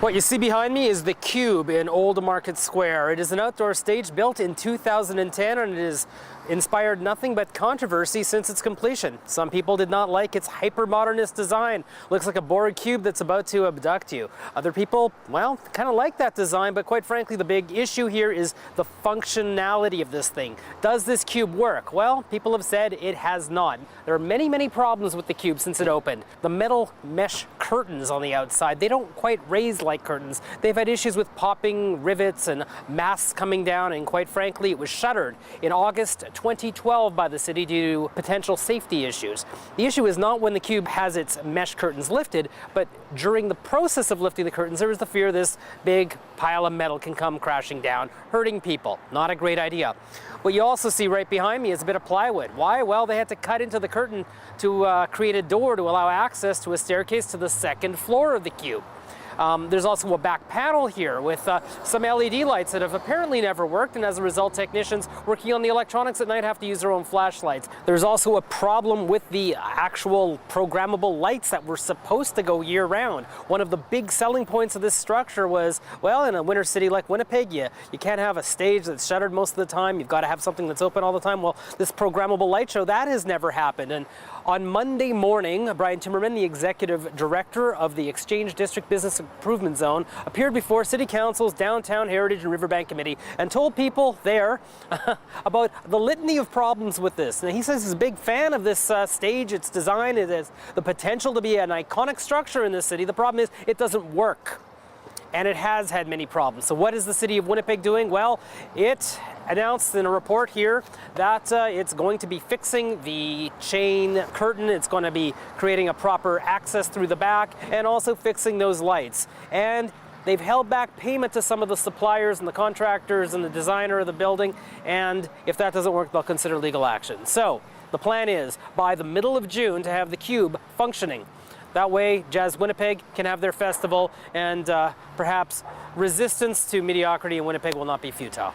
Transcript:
What you see behind me is the Cube in Old Market Square. It is an outdoor stage built in 2010, and it has inspired nothing but controversy since its completion. Some people did not like its hyper-modernist design. Looks like a bored cube that's about to abduct you. Other people, well, kind of like that design, but quite frankly, the big issue here is the functionality of this thing. Does this cube work? Well, people have said it has not. There are many, many problems with the cube since it opened. The metal mesh curtains on the outside, they don't quite raise like curtains. They've had issues with popping rivets and masts coming down, and quite frankly, it was shuttered in August 2012 by the city due to potential safety issues. The issue is not when the cube has its mesh curtains lifted, but during the process of lifting the curtains, there is the fear this big pile of metal can come crashing down, hurting people. Not a great idea. What you also see right behind me is a bit of plywood. Why? Well, they had to cut into the curtain to create a door to allow access to a staircase to the second floor of the cube. There's also a back panel here with some LED lights that have apparently never worked, and as a result, technicians working on the electronics at night have to use their own flashlights. There's also a problem with the actual programmable lights that were supposed to go year-round. One of the big selling points of this structure was, well, in a winter city like Winnipeg, you can't have a stage that's shuttered most of the time. You've got to have something that's open all the time. Well, this programmable light show, that has never happened. And on Monday morning, Brian Timmerman, the executive director of the Exchange District Business Improvement Zone, appeared before City Council's Downtown Heritage and Riverbank Committee and told people there about the litany of problems with this. Now, he says he's a big fan of this stage, its design. It has the potential to be an iconic structure in this city. The problem is it doesn't work. And it has had many problems. So what is the city of Winnipeg doing? Well, it announced in a report here that it's going to be fixing the chain curtain. It's going to be creating a proper access through the back and also fixing those lights. And they've held back payment to some of the suppliers and the contractors and the designer of the building. And if that doesn't work, they'll consider legal action. So the plan is by the middle of June to have the cube functioning. That way, Jazz Winnipeg can have their festival, and perhaps resistance to mediocrity in Winnipeg will not be futile.